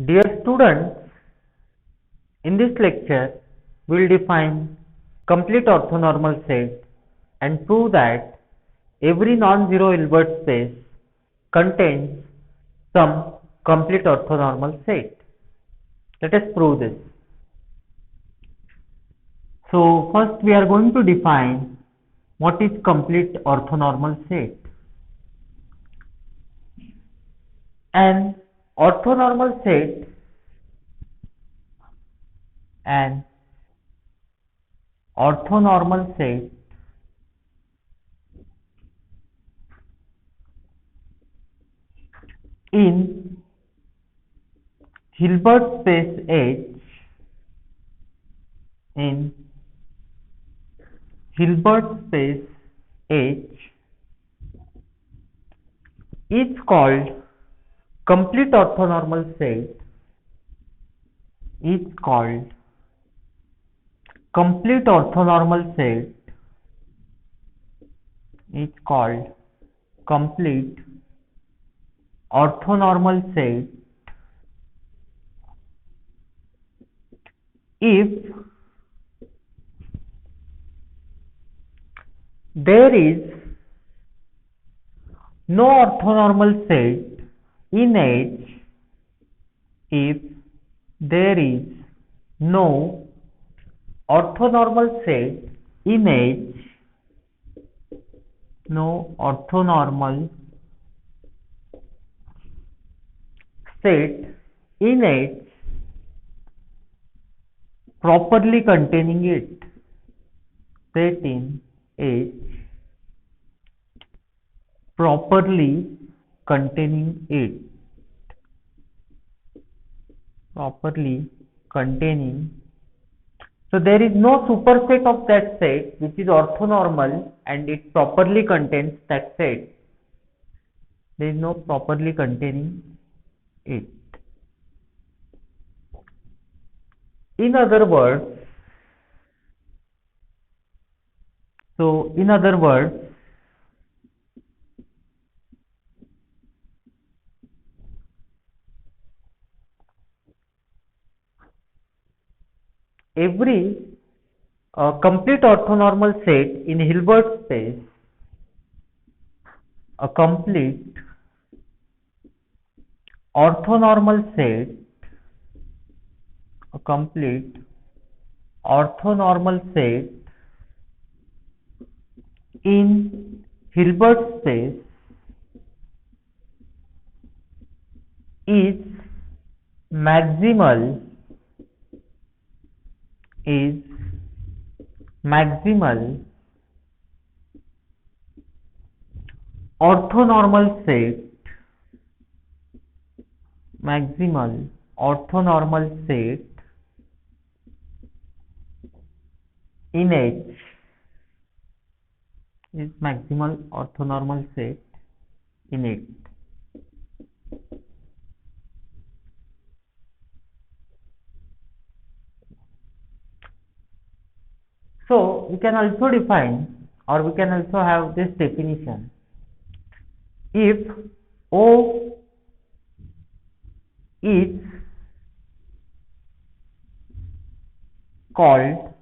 Dear students, in this lecture, we will define complete orthonormal set and prove that every non-zero Hilbert space contains some complete orthonormal set. Let us prove this. So, first we are going to define what is complete orthonormal set. An orthonormal set an orthonormal set in Hilbert space H in Hilbert space H is called complete orthonormal set is called complete orthonormal set is called complete orthonormal set if there is no orthonormal set in H, if there is no orthonormal set in H, no orthonormal set in H properly containing it, set in H properly containing it, properly containing. So there is no superset of that set which is orthonormal and it properly contains that set. There is no properly containing it. In other words, every complete orthonormal set in Hilbert space, a complete orthonormal set, a complete orthonormal set in Hilbert space is maximal orthonormal set, maximal orthonormal set in H is maximal orthonormal set in H. So we can also define, or we can also have this definition: if O is called,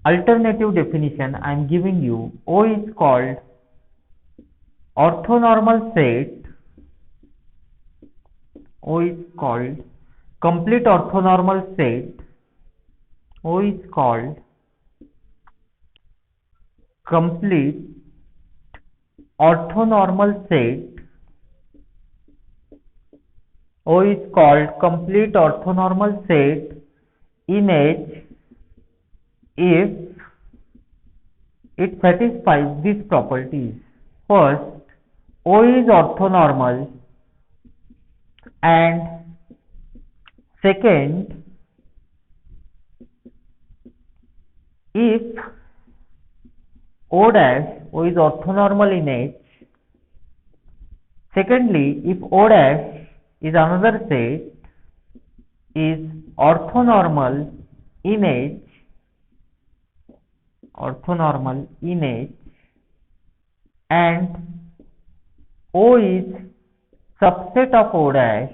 alternative definition I am giving you, O is called orthonormal set, O is called complete orthonormal set, O is called complete orthonormal set, O is called complete orthonormal set in H if it satisfies these properties. First, O is orthonormal, and second, if O is orthonormal in H. Secondly, if O is another set, is orthonormal in H, and O is subset of O dash,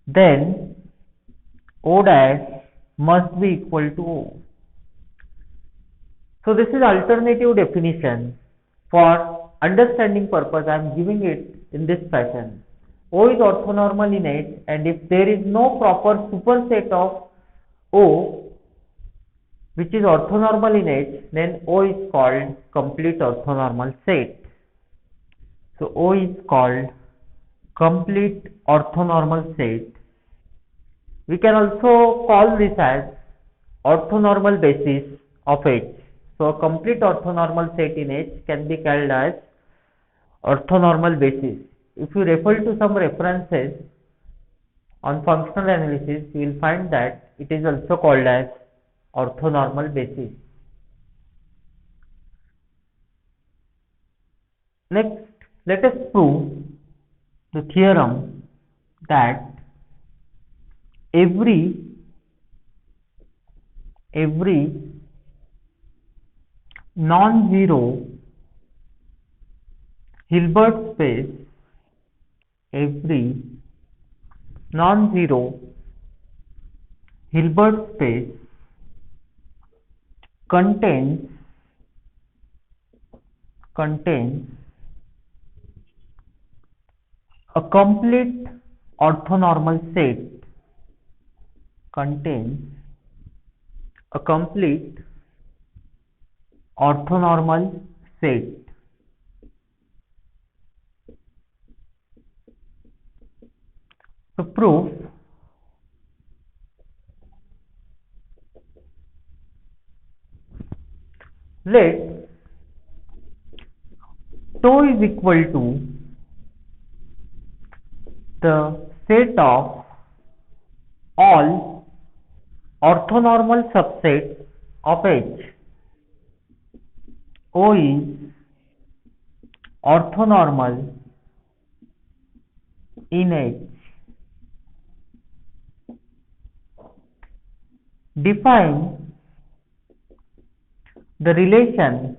then O dash must be equal to O. So this is alternative definition. For understanding purpose, I am giving it in this fashion. O is orthonormal in H, and if there is no proper superset of O which is orthonormal in H, then O is called complete orthonormal set. So O is called complete orthonormal set. We can also call this as orthonormal basis of H. So a complete orthonormal set in H can be called as orthonormal basis. If you refer to some references on functional analysis, you will find that it is also called as orthonormal basis. Next, let us prove the theorem that every non-zero Hilbert space, every non-zero Hilbert space contains a complete orthonormal set, contains a complete orthonormal set. So proof: let tau is equal to the set of all orthonormal subsets of H. O is orthonormal in H. Define the relation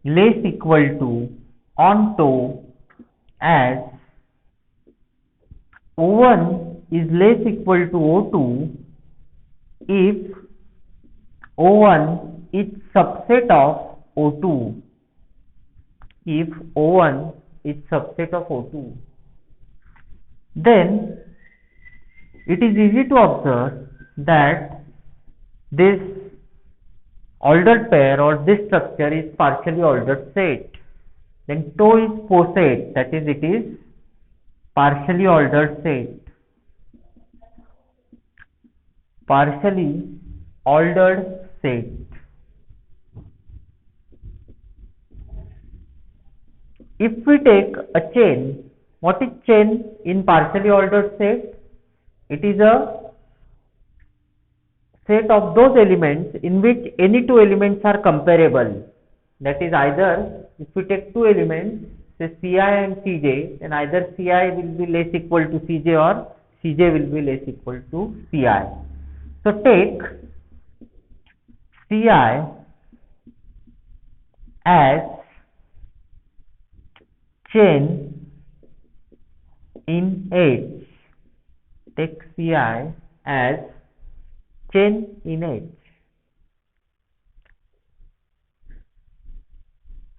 less equal to on tau as O1 is less equal to O2 if O1 is subset of O2. If O1 is subset of O2, then it is easy to observe that this ordered pair or this structure is partially ordered set. Then tau is poset, that is, it is partially ordered set. Partially ordered set. If we take a chain, what is chain in partially ordered set? It is a set of those elements in which any two elements are comparable. That is, either if we take two elements, say Ci and Cj, then either Ci will be less equal to Cj or Cj will be less equal to Ci. So take Ci as chain in H. Take Ci as chain in H.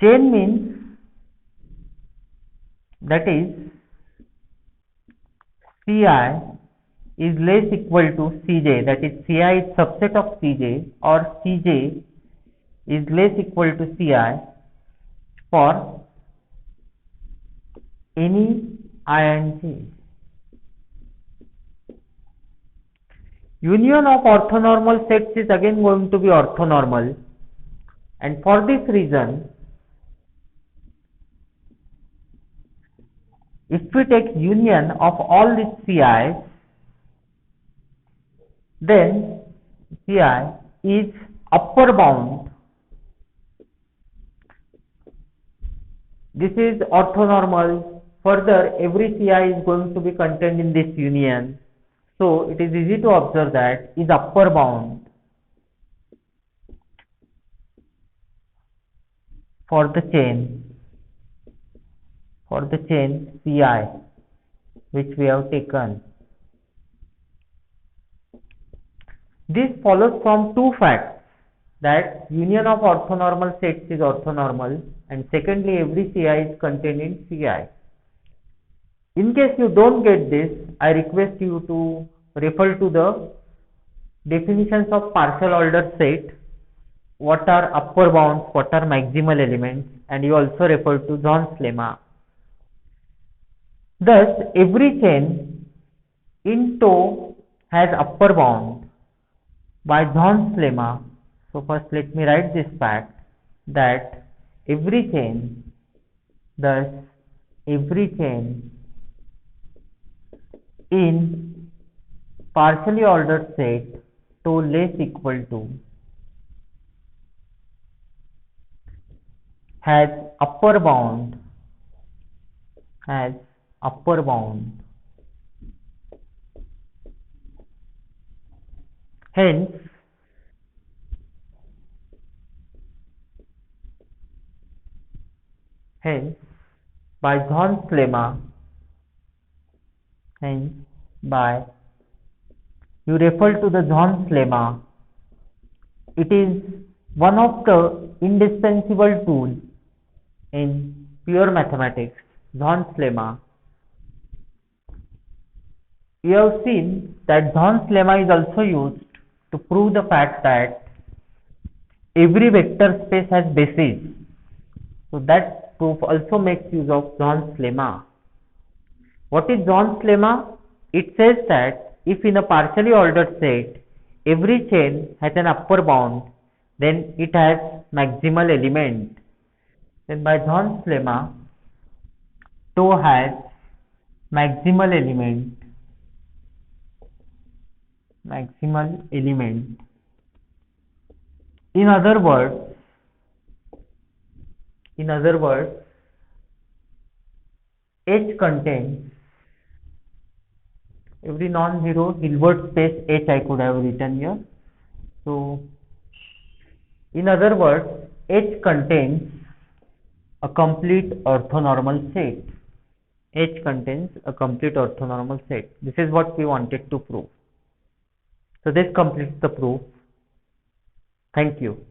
Chain means, that is, Ci is less equal to Cj, that is, Ci is subset of Cj, or Cj is less equal to Ci for any I and j. Union of orthonormal sets is again going to be orthonormal, and for this reason, if we take union of all these Ci's, then Ci is upper bound. This is orthonormal. Further, every Ci is going to be contained in this union. So it is easy to observe that is upper bound. for the chain Ci which we have taken. This follows from two facts, that union of orthonormal sets is orthonormal, and secondly every Ci is contained in Ci. In case you don't get this, I request you to refer to the definitions of partial ordered set, what are upper bounds, what are maximal elements, and you also refer to Zorn's lemma. Thus, every chain in tau has upper bound by Zorn's lemma. So first let me write this fact, that every chain, thus every chain in partially ordered set tau less equal to has upper bound, hence by Zorn's lemma, you refer to the Zorn's lemma, it is one of the indispensable tools in pure mathematics, Zorn's lemma. We have seen that Zorn's lemma is also used to prove the fact that every vector space has bases. So that proof also makes use of Zorn's lemma. What is Zorn's lemma? It says that if in a partially ordered set every chain has an upper bound, then it has maximal element. Then by Zorn's lemma, tau has maximal element. In other words, H contains every non-zero Hilbert space H, I could have written here. So, in other words, H contains a complete orthonormal set. H contains a complete orthonormal set. This is what we wanted to prove. So this completes the proof. Thank you.